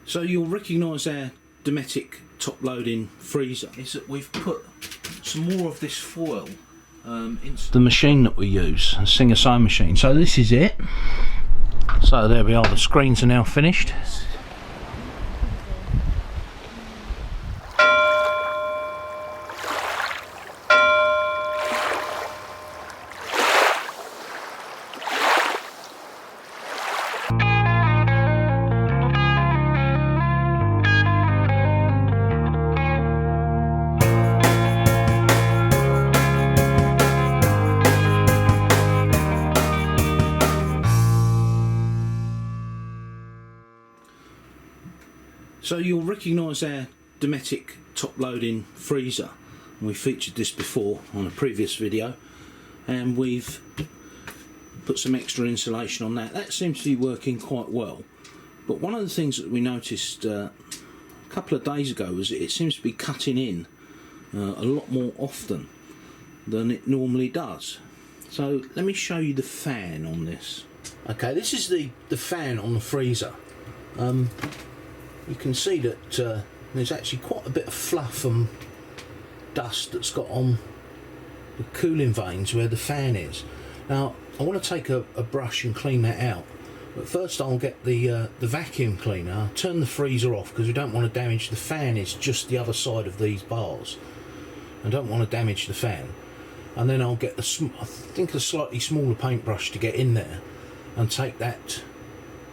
So you'll recognise our Dometic top loading freezer is that we've put some more of this foil into the machine that we use, a Singer sewing machine. So this is it. So there we are, the screens are now finished. So you'll recognise our Dometic top loading freezer. We featured this before on a previous video, and we've put some extra insulation on that. That seems to be working quite well. But one of the things that we noticed a couple of days ago was it seems to be cutting in a lot more often than it normally does. So let me show you the fan on this. Okay, this is the fan on the freezer. You can see that there's actually quite a bit of fluff and dust that's got on the cooling vanes where the fan is. Now I want to take a brush and clean that out, but first I'll get the vacuum cleaner. I'll turn the freezer off because we don't want to damage the fan. It's just the other side of these bars. I don't want to damage the fan. And then I'll get I think a slightly smaller paintbrush to get in there and take that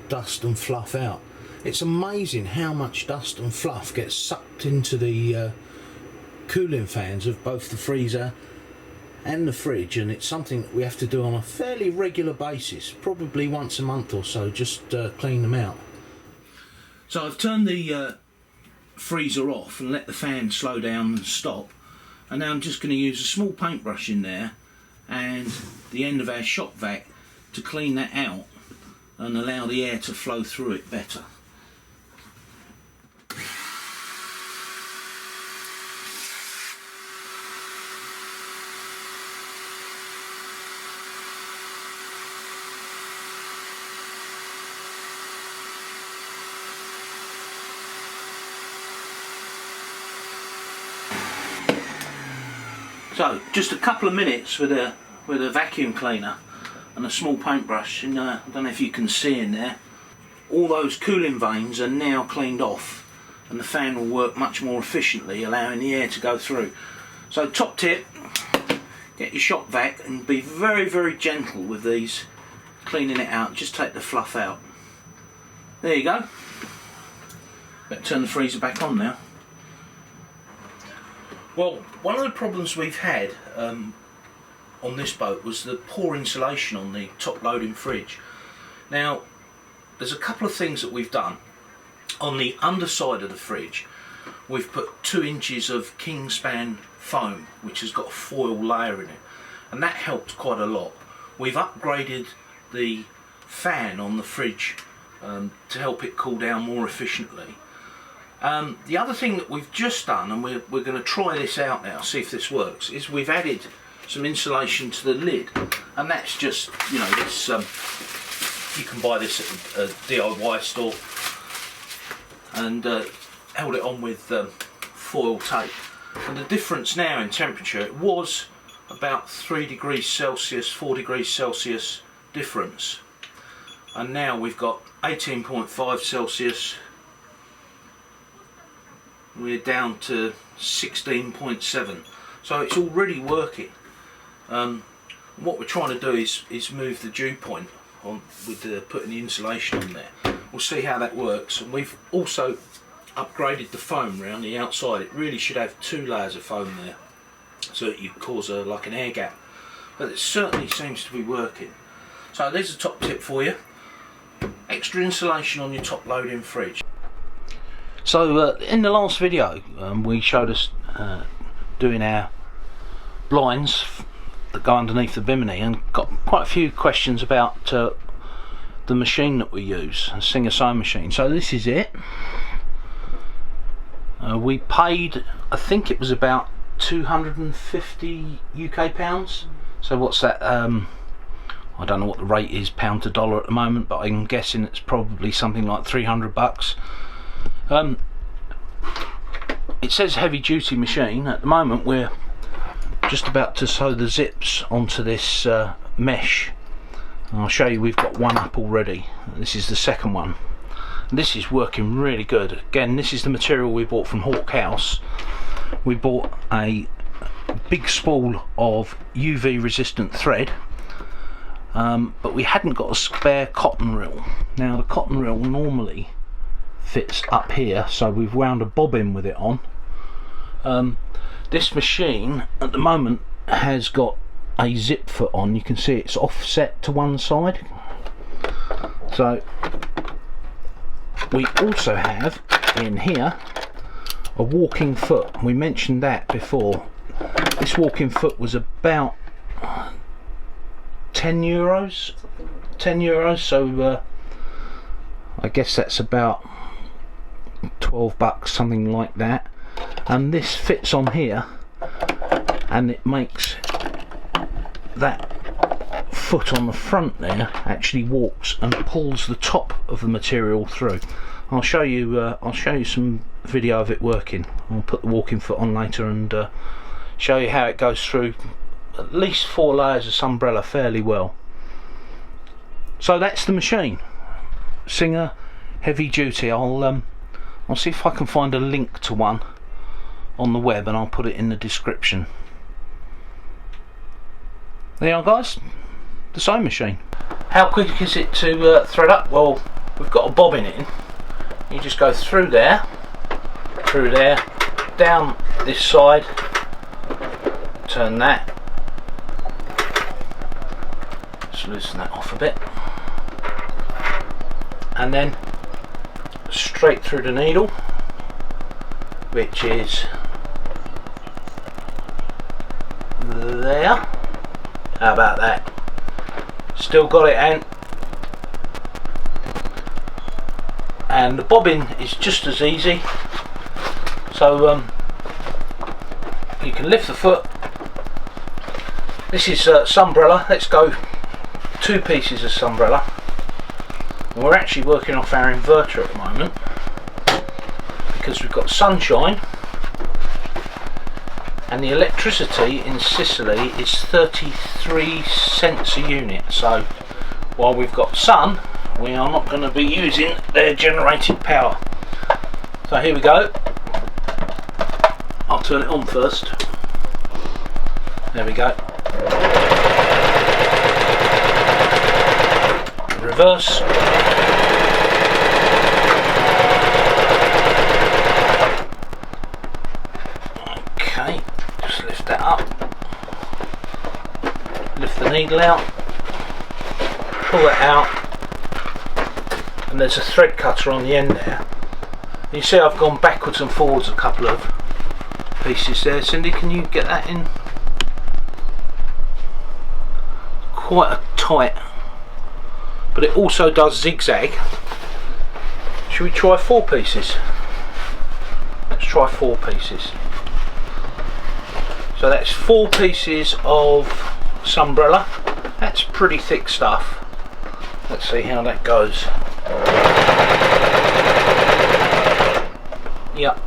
dust and fluff out. It's amazing how much dust and fluff gets sucked into the cooling fans of both the freezer and the fridge, and it's something that we have to do on a fairly regular basis, probably once a month or so, just clean them out. So I've turned the freezer off and let the fan slow down and stop, and now I'm just going to use a small paintbrush in there and the end of our shop vac to clean that out and allow the air to flow through it better. So just a couple of minutes with a vacuum cleaner and a small paintbrush, and I don't know if you can see in there, all those cooling vanes are now cleaned off and the fan will work much more efficiently, allowing the air to go through. So top tip, get your shop vac and be very, very gentle with these, cleaning it out. Just take the fluff out. There you go. Better turn the freezer back on now. Well, one of the problems we've had on this boat was the poor insulation on the top loading fridge. Now, there's a couple of things that we've done. On the underside of the fridge, we've put 2 inches of Kingspan foam, which has got a foil layer in it, and that helped quite a lot. We've upgraded the fan on the fridge to help it cool down more efficiently. The other thing that we've just done, and we're going to try this out now, see if this works, is we've added some insulation to the lid, and that's just, you know, this you can buy this at a DIY store, and held it on with foil tape. And the difference now in temperature, it was about 3 degrees Celsius, 4 degrees Celsius difference, and now we've got 18.5 Celsius. We're down to 16.7, so it's already working. What we're trying to do is move the dew point on with putting the insulation on there. We'll see how that works, and we've also upgraded the foam around the outside. It really should have 2 layers of foam there, so that you cause like an air gap. But it certainly seems to be working. So there's a top tip for you: extra insulation on your top loading fridge. So in the last video we showed us doing our blinds that go underneath the bimini, and got quite a few questions about the machine that we use, a Singer sewing machine. So this is it. We paid, I think it was about 250 UK pounds. So what's that? I don't know what the rate is pound to dollar at the moment, but I'm guessing it's probably something like 300 bucks. It says heavy duty machine. At the moment we're just about to sew the zips onto this mesh. I'll show you, we've got one up already. This is the second one. This is working really good. Again, this is the material we bought from Hawk House. We bought a big spool of UV resistant thread, but we hadn't got a spare cotton reel. Now the cotton reel normally fits up here, so we've wound a bobbin with it on. This machine at the moment has got a zip foot on. You can see it's offset to one side. So we also have in here a walking foot. We mentioned that before. This walking foot was about €10. So I guess that's about $12, something like that. And this fits on here, and it makes that foot on the front there actually walks and pulls the top of the material through. I'll show you some video of it working. I'll put the walking foot on later and show you how it goes through at least 4 layers of Sunbrella fairly well. So that's the machine, Singer heavy duty. I'll see if I can find a link to one on the web and I'll put it in the description. There you are, guys, the sewing machine. How quick is it to thread up? Well, we've got a bobbin in. You just go through there, down this side, turn that, just loosen that off a bit, and then straight through the needle, which is there. How about that? Still got it in. And the bobbin is just as easy. So you can lift the foot. This is Sunbrella. Let's go 2 pieces of Sunbrella. And we're actually working off our inverter at the moment because we've got sunshine. And the electricity in Sicily is 33 cents a unit, so while we've got sun, we are not going to be using their generated power. So here we go. I'll turn it on first. There we go. Reverse. Okay. Just lift that up, lift the needle out, pull it out, and there's a thread cutter on the end there. You see I've gone backwards and forwards a couple of pieces there. Cindy, can you get that in? Quite a tight, but it also does zigzag. Should we try 4 pieces? Let's try 4 pieces. So that's 4 pieces of Sunbrella. That's pretty thick stuff. Let's see how that goes. Yep.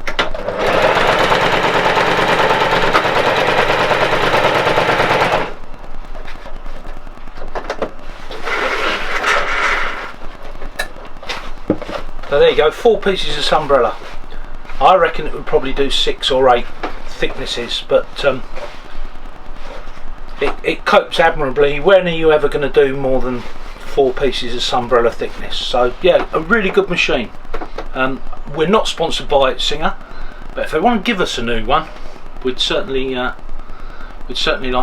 So there you go, 4 pieces of Sunbrella. I reckon it would probably do 6 or 8 thicknesses, but it copes admirably. When are you ever going to do more than 4 pieces of Sunbrella thickness? So yeah, a really good machine. We're not sponsored by Singer, but if they want to give us a new one, we'd certainly like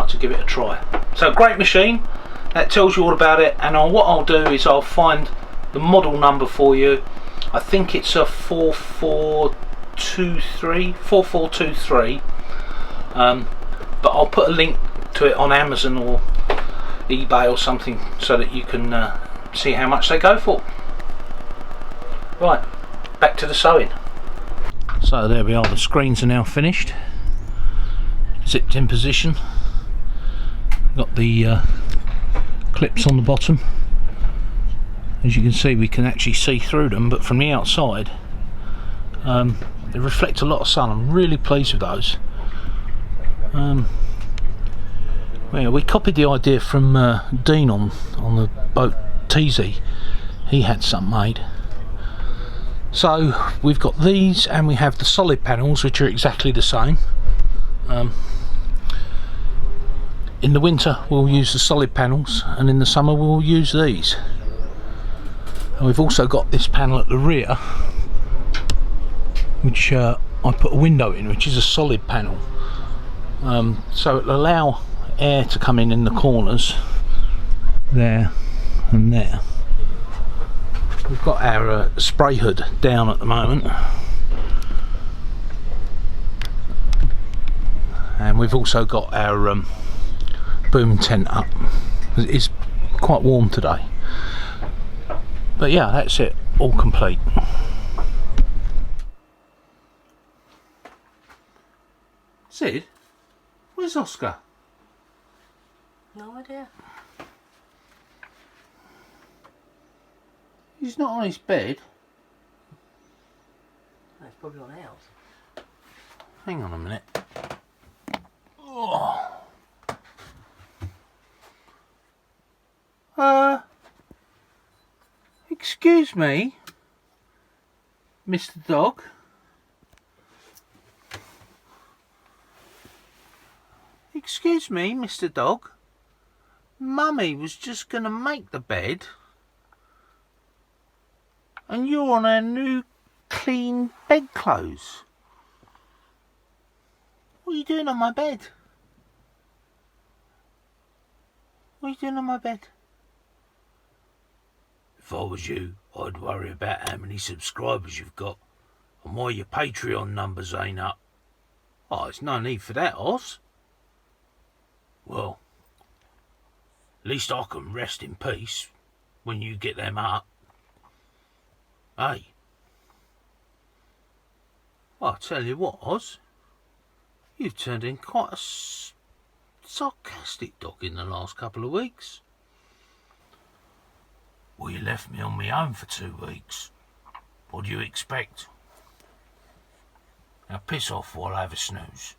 to give it a try. So great machine. That tells you all about it, and what I'll do is I'll find the model number for you. I think it's a 4423, but I'll put a link to it on Amazon or eBay or something so that you can see how much they go for. Right, back to the sewing. So there we are, the screens are now finished, zipped in position, got the clips on the bottom. As you can see, we can actually see through them, but from the outside They reflect a lot of sun. I'm really pleased with those. Yeah, we copied the idea from Dean on the boat TZ. He had some made. So we've got these, and we have the solid panels, which are exactly the same. In the winter we'll use the solid panels, and in the summer we'll use these. And we've also got this panel at the rear, which I put a window in, which is a solid panel. So it'll allow air to come in the corners there and there. We've got our spray hood down at the moment, and we've also got our boom tent up. It's quite warm today, but yeah, that's it, all complete. Sid, where's Oscar? No idea. He's not on his bed. That's probably on ours. Hang on a minute. Oh. Excuse me, Mr. Dog. Excuse me, Mr. Dog. Mummy was just gonna make the bed, and you're on our new clean bedclothes. What are you doing on my bed? What are you doing on my bed? If I was you, I'd worry about how many subscribers you've got and why your Patreon numbers ain't up. Oh, there's no need for that, Oz. Well, at least I can rest in peace when you get them up. Hey. Well, I'll tell you what, Oz. You've turned in quite a sarcastic dog in the last couple of weeks. Well, you left me on my own for 2 weeks. What do you expect? Now piss off while I have a snooze.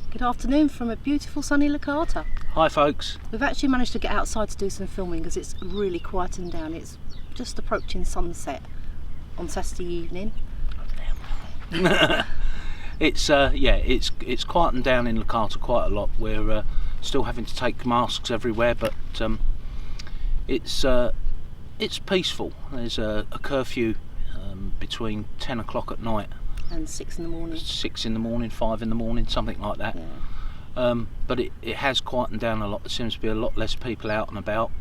Good afternoon from a beautiful sunny Licata. Hi folks. We've actually managed to get outside to do some filming because it's really quieting down. It's just approaching sunset on Saturday evening. It's it's quieting down in Licata quite a lot. We're still having to take masks everywhere, but it's peaceful. There's a curfew between 10 o'clock at night and 6 in the morning. 6 in the morning, 5 in the morning, something like that. Yeah. But it has quietened down a lot. There seems to be a lot less people out and about.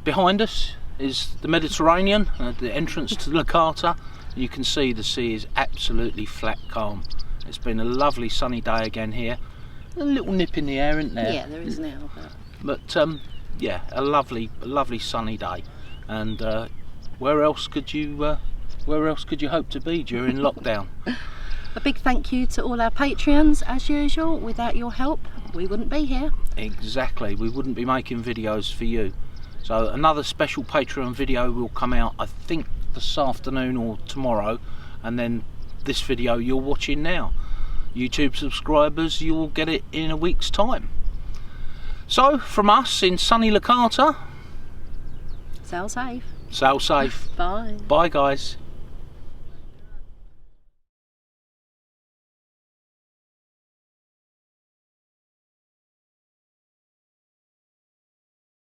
Behind us is the Mediterranean, the entrance to Licata. You can see the sea is absolutely flat calm. It's been a lovely sunny day again here. A little nip in the air, isn't there? Yeah, there is now. But yeah, a lovely sunny day. And where else could you hope to be during lockdown? A big thank you to all our Patreons, as usual. Without your help, we wouldn't be here. Exactly, we wouldn't be making videos for you. So another special Patreon video will come out, I think, this afternoon or tomorrow, and then this video you're watching now. YouTube subscribers, you'll get it in a week's time. So, from us in sunny Licata, Sail safe. sail safe. Bye. Bye, guys.